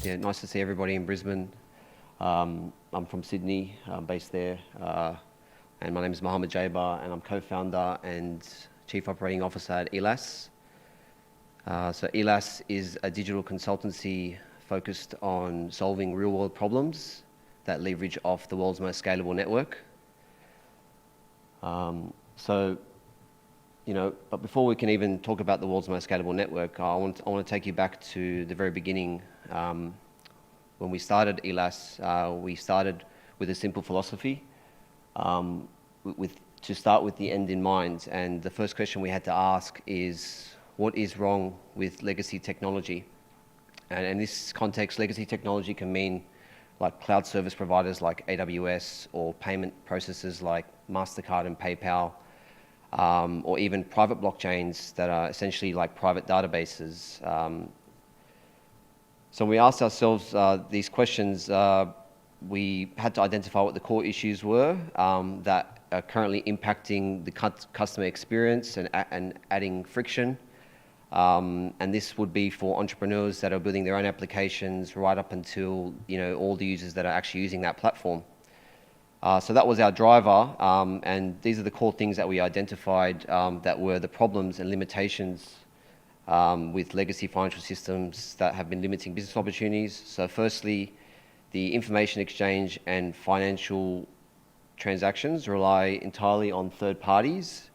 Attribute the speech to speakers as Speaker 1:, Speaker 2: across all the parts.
Speaker 1: Yeah, nice to see everybody in Brisbane. I'm from Sydney, I'm based there, and my name is Mohammed Jaber, and I'm co-founder and Chief Operating Officer at Elas. So Elas is a digital consultancy focused on solving real-world problems that leverage off the world's most scalable network. But before we can even talk about the world's most scalable network, I want to take you back to the very beginning. When we started Elas, we started with a simple philosophy, to start with the end in mind. And the first question we had to ask is, what is wrong with legacy technology? And in this context, legacy technology can mean like cloud service providers like AWS, or payment processors like MasterCard and PayPal, or even private blockchains that are essentially like private databases. So we asked ourselves these questions. We had to identify what the core issues were that are currently impacting the customer experience and adding friction. And this would be for entrepreneurs that are building their own applications right up until all the users that are actually using that platform. So that was our driver, and these are the core things that we identified that were the problems and limitations with legacy financial systems that have been limiting business opportunities. So firstly, the information exchange and financial transactions rely entirely on third parties,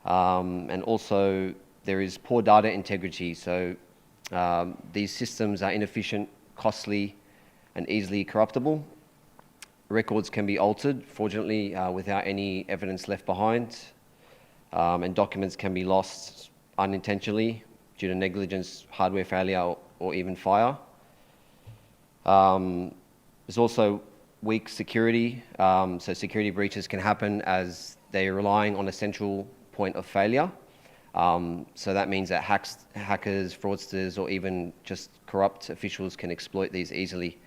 Speaker 1: and also there is poor data integrity. So these systems are inefficient, costly, and easily corruptible. Records can be altered fraudulently without any evidence left behind, and documents can be lost unintentionally due to negligence, hardware failure, or even fire. There's also weak security, so security breaches can happen as they're relying on a central point of failure. So that means that hackers, fraudsters, or even just corrupt officials can exploit these easily.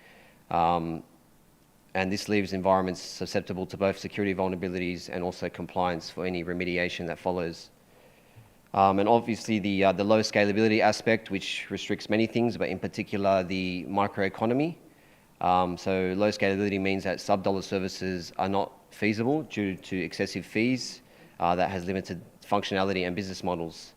Speaker 1: And this leaves environments susceptible to both security vulnerabilities and also compliance for any remediation that follows. And obviously the low scalability aspect, which restricts many things, but in particular the microeconomy. So low scalability means that sub-dollar services are not feasible due to excessive fees that has limited functionality and business models.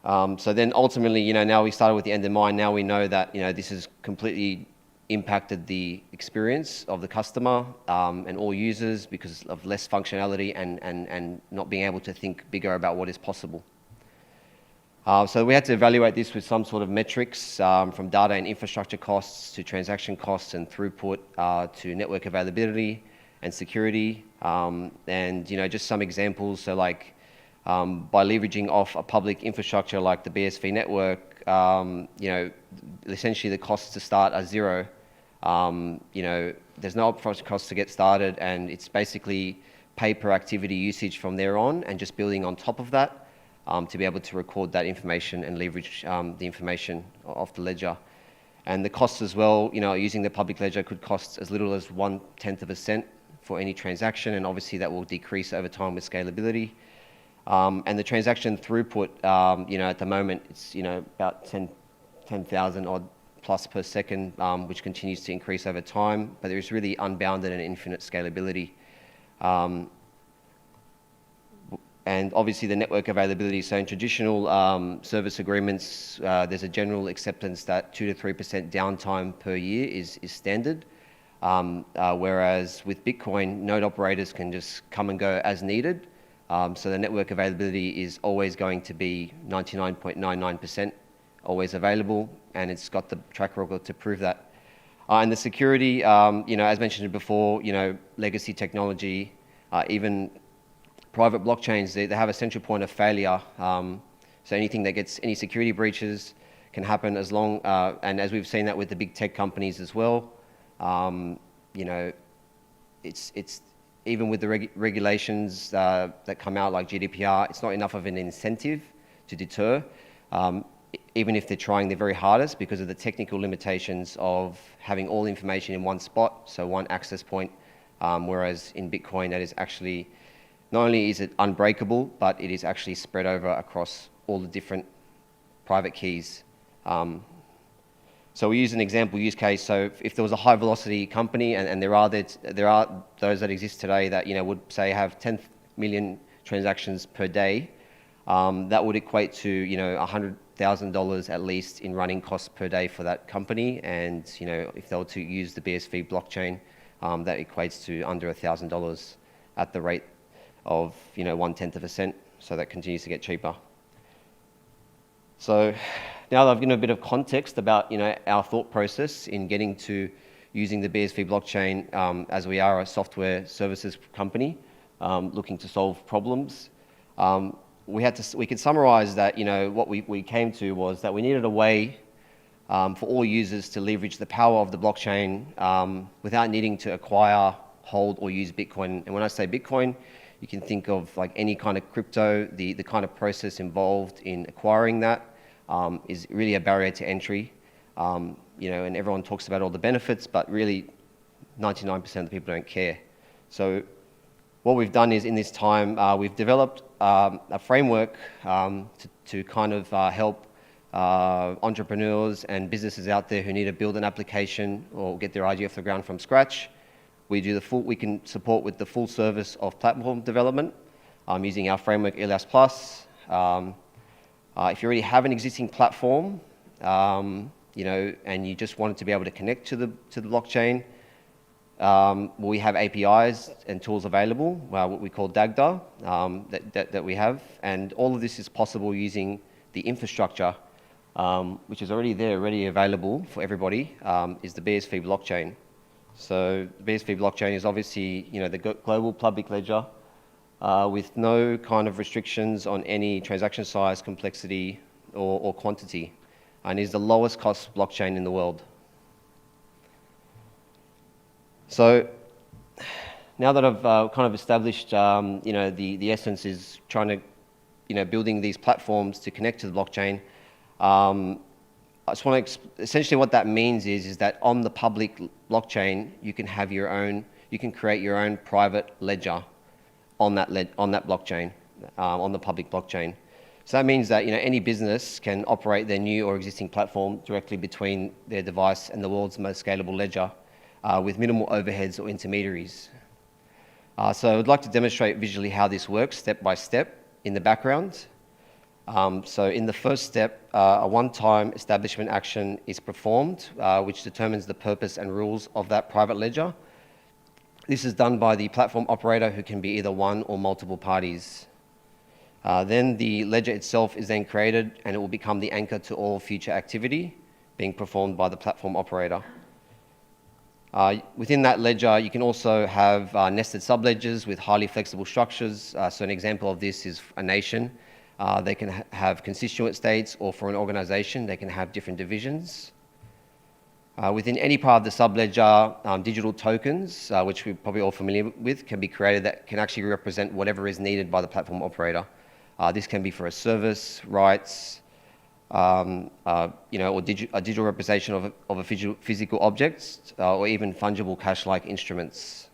Speaker 1: So then ultimately, now we started with the end in mind. Now we know that this has completely impacted the experience of the customer and all users because of less functionality and not being able to think bigger about what is possible. So we had to evaluate this with some sort of metrics, from data and infrastructure costs to transaction costs and throughput to network availability and security, and just some examples. So like by leveraging off a public infrastructure like the BSV network, essentially the costs to start are zero. There's no upfront cost to get started, and it's basically pay per activity usage from there on, and just building on top of that to be able to record that information and leverage the information off the ledger. And the costs as well, using the public ledger could cost as little as 1/10 of a cent for any transaction, and obviously that will decrease over time with scalability. And the transaction throughput, at the moment, it's about 10,000 odd plus per second, which continues to increase over time, but there is really unbounded and infinite scalability. And obviously the network availability. So in traditional service agreements, there's a general acceptance that 2 to 3% downtime per year is standard. Whereas with Bitcoin, node operators can just come and go as needed. So the network availability is always going to be 99.99% always available, and it's got the track record to prove that. And the security, as mentioned before, legacy technology, even private blockchains, they have a central point of failure. So anything that gets any security breaches can happen as long, and as we've seen that with the big tech companies as well. It's even with the regulations that come out like GDPR, it's not enough of an incentive to deter, even if they're trying their very hardest, because of the technical limitations of having all information in one spot, so one access point, whereas in Bitcoin that is actually, not only is it unbreakable, but it is actually spread over across all the different private keys. So we use an example use case. So if there was a high velocity company, and there are those that exist today that would say have 10 million transactions per day, that would equate to $100,000 at least in running costs per day for that company. And if they were to use the BSV blockchain, that equates to under $1,000 at the rate of 1/10 of a cent. So that continues to get cheaper. So now that I've given a bit of context about our thought process in getting to using the BSV blockchain, as we are a software services company looking to solve problems, we could summarize that what we came to was that we needed a way for all users to leverage the power of the blockchain without needing to acquire, hold, or use Bitcoin. And when I say Bitcoin, you can think of like any kind of crypto. The kind of process involved in acquiring that is really a barrier to entry. And everyone talks about all the benefits, but really 99% of the people don't care. So what we've done is in this time, we've developed a framework to kind of help entrepreneurs and businesses out there who need to build an application or get their idea off the ground from scratch. We can support with the full service of platform development using our framework Elas Plus. If you already have an existing platform, and you just wanted to be able to connect to the blockchain, we have APIs and tools available, what we call DAGDA, that we have, and all of this is possible using the infrastructure, which is already there, already available for everybody, is the BSV blockchain. So the BSV blockchain is obviously the global public ledger with no kind of restrictions on any transaction size, complexity, or quantity, and is the lowest cost blockchain in the world. So now that I've kind of established, the essence is trying to, building these platforms to connect to the blockchain. I just want to essentially what that means is that on the public blockchain, you can have you can create your own private ledger on that blockchain, on the public blockchain. So that means that any business can operate their new or existing platform directly between their device and the world's most scalable ledger with minimal overheads or intermediaries. So I'd like to demonstrate visually how this works step by step in the background. So in the first step, a one-time establishment action is performed, which determines the purpose and rules of that private ledger. This is done by the platform operator, who can be either one or multiple parties. Then the ledger itself is then created, and it will become the anchor to all future activity being performed by the platform operator. Within that ledger, you can also have nested subledgers with highly flexible structures. So an example of this is a nation. They can have constituent states, or for an organization, they can have different divisions. Within any part of the subledger, digital tokens, which we're probably all familiar with, can be created that can actually represent whatever is needed by the platform operator. This can be for a service, rights, or a digital representation of a physical object, or even fungible cash-like instruments.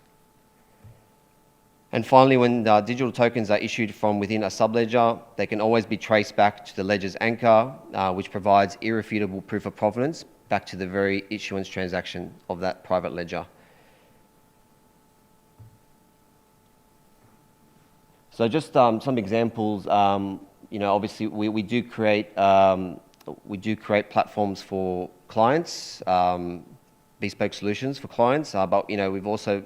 Speaker 1: And finally, when digital tokens are issued from within a subledger, they can always be traced back to the ledger's anchor, which provides irrefutable proof of provenance back to the very issuance transaction of that private ledger. So just some examples. Obviously we do create platforms for clients, bespoke solutions for clients, but we've also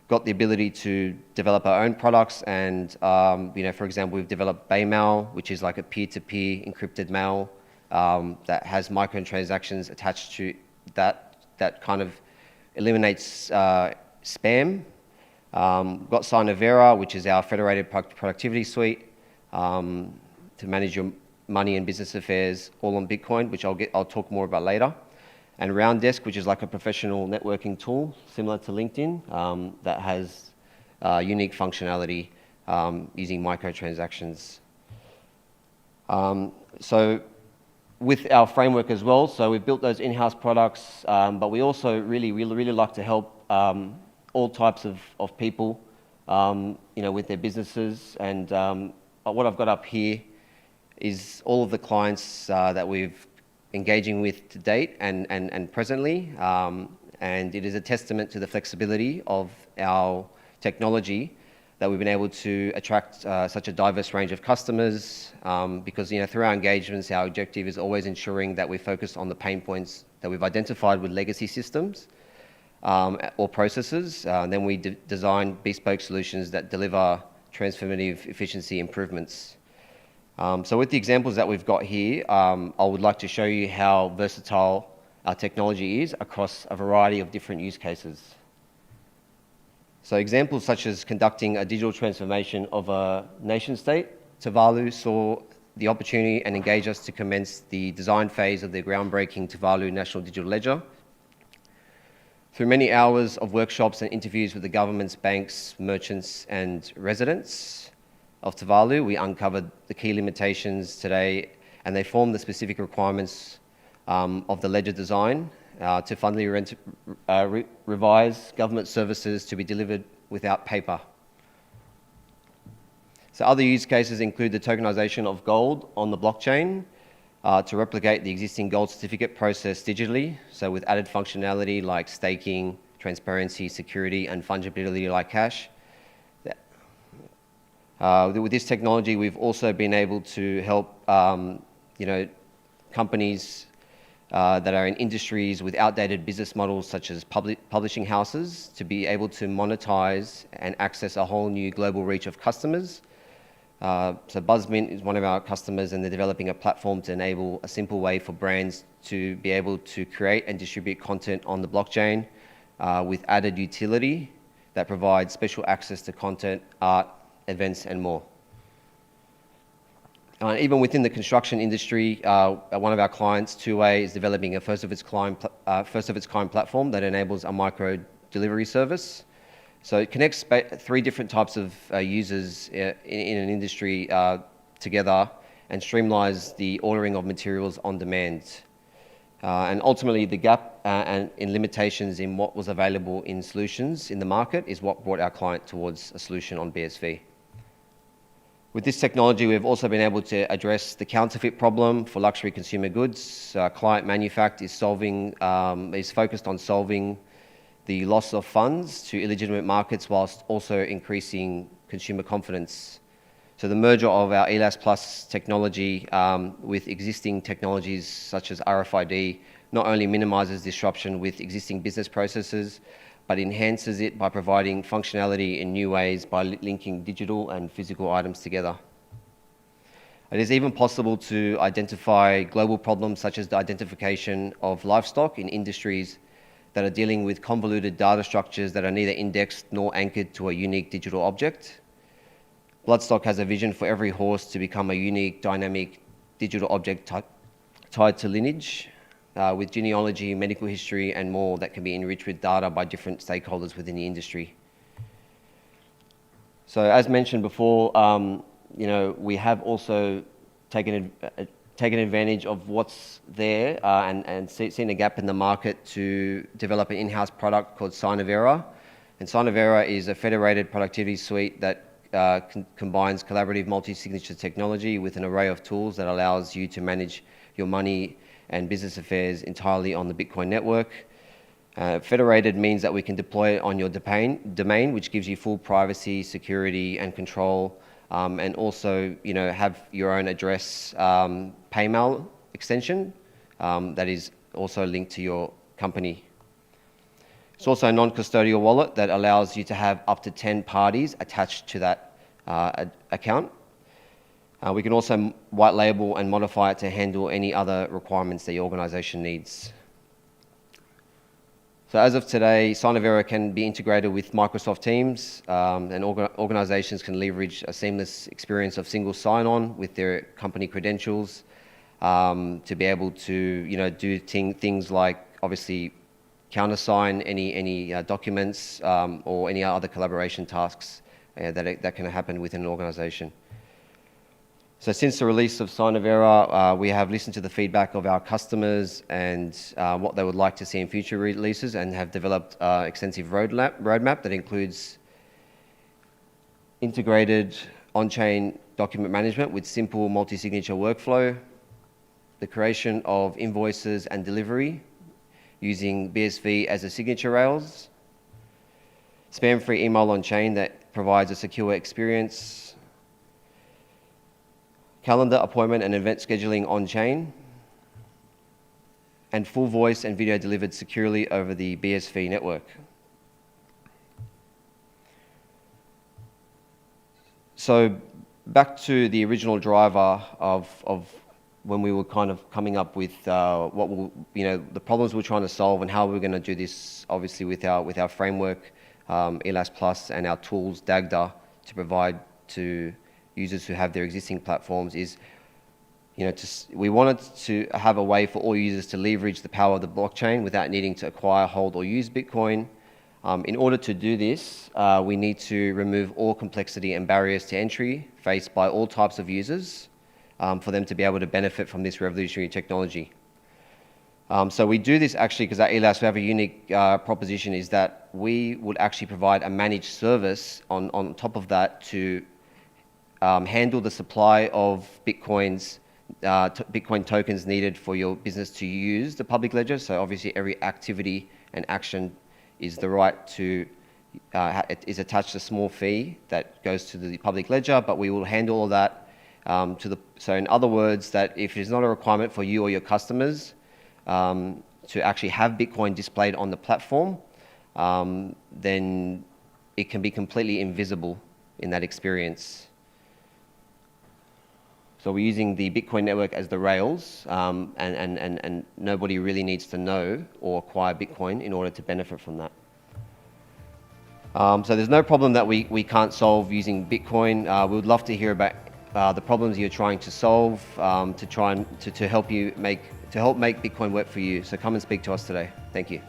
Speaker 1: got the ability to develop our own products, and for example, we've developed Baymail, which is like a peer-to-peer encrypted mail that has microtransactions attached to that kind of eliminates spam. We've got Signavera, which is our federated productivity suite to manage your money and business affairs all on Bitcoin, which I'll talk more about later. And Rounddesk, which is like a professional networking tool similar to LinkedIn that has unique functionality using microtransactions. So with our framework as well, so we've built those in-house products, but we also really like to help all types of people, with their businesses. And what I've got up here is all of the clients that we've engaging with to date and presently. And it is a testament to the flexibility of our technology that we've been able to attract such a diverse range of customers, because through our engagements, our objective is always ensuring that we focus on the pain points that we've identified with legacy systems or processes. Then we design bespoke solutions that deliver transformative efficiency improvements. So with the examples that we've got here, I would like to show you how versatile our technology is across a variety of different use cases. So examples such as conducting a digital transformation of a nation state, Tuvalu saw the opportunity and engaged us to commence the design phase of the groundbreaking Tuvalu National Digital Ledger. Through many hours of workshops and interviews with the governments, banks, merchants, and residents of Tuvalu, we uncovered the key limitations today, and they form the specific requirements of the ledger design to fundamentally revise government services to be delivered without paper. So other use cases include the tokenization of gold on the blockchain to replicate the existing gold certificate process digitally, so with added functionality like staking, transparency, security, and fungibility like cash. With this technology, we've also been able to help companies that are in industries with outdated business models such as publishing houses to be able to monetize and access a whole new global reach of customers. So BuzzMint is one of our customers, and they're developing a platform to enable a simple way for brands to be able to create and distribute content on the blockchain with added utility that provides special access to content, art, events, and more. Even within the construction industry, one of our clients, 2A, is developing a first of its kind platform that enables a micro delivery service. So it connects three different types of users in an industry together and streamlines the ordering of materials on demand. And ultimately, the gap and in limitations in what was available in solutions in the market is what brought our client towards a solution on BSV. With this technology, we've also been able to address the counterfeit problem for luxury consumer goods. Client Manufact is focused on solving the loss of funds to illegitimate markets whilst also increasing consumer confidence. So the merger of our Elas Plus technology with existing technologies such as RFID not only minimizes disruption with existing business processes, but enhances it by providing functionality in new ways by linking digital and physical items together. It is even possible to identify global problems such as the identification of livestock in industries that are dealing with convoluted data structures that are neither indexed nor anchored to a unique digital object. Bloodstock has a vision for every horse to become a unique, dynamic digital object tied to lineage, with genealogy, medical history, and more that can be enriched with data by different stakeholders within the industry. So as mentioned before, we have also taken advantage of what's there and seen a gap in the market to develop an in-house product called Signavera. And Signavera is a federated productivity suite that combines collaborative multi-signature technology with an array of tools that allows you to manage your money and business affairs entirely on the Bitcoin network. Federated means that we can deploy it on your domain, which gives you full privacy, security, and control, and also, have your own address PayMail extension that is also linked to your company. It's also a non-custodial wallet that allows you to have up to 10 parties attached to that account. We can also white label and modify it to handle any other requirements that your organization needs. So as of today, Signavera can be integrated with Microsoft Teams, and organizations can leverage a seamless experience of single sign-on with their company credentials to be able to do things like obviously countersign any documents or any other collaboration tasks that can happen within an organization. So since the release of Signavera, we have listened to the feedback of our customers and what they would like to see in future releases, and have developed an extensive roadmap that includes integrated on-chain document management with simple multi-signature workflow, the creation of invoices and delivery using BSV as a signature rails, spam-free email on-chain that provides a secure experience, calendar appointment and event scheduling on-chain, and full voice and video delivered securely over the BSV network. So back to the original driver of when we were kind of coming up with the problems we're trying to solve and how we're going to do this, obviously with our framework, Elas Plus, and our tools, Dagda, to provide to users who have their existing platforms is, we wanted to have a way for all users to leverage the power of the blockchain without needing to acquire, hold, or use Bitcoin. In order to do this, we need to remove all complexity and barriers to entry faced by all types of users for them to be able to benefit from this revolutionary technology. So we do this actually because at Elas we have a unique proposition, is that we would actually provide a managed service on top of that to handle the supply of Bitcoin tokens needed for your business to use the public ledger. So obviously every activity and action is the right to, it is attached a small fee that goes to the public ledger, but we will handle all that so in other words, that if it's not a requirement for you or your customers to actually have Bitcoin displayed on the platform, then it can be completely invisible in that experience. So we're using the Bitcoin network as the rails, and nobody really needs to know or acquire Bitcoin in order to benefit from that. So there's no problem that we can't solve using Bitcoin. We would love to hear about the problems you're trying to solve to help make Bitcoin work for you. So come and speak to us today. Thank you.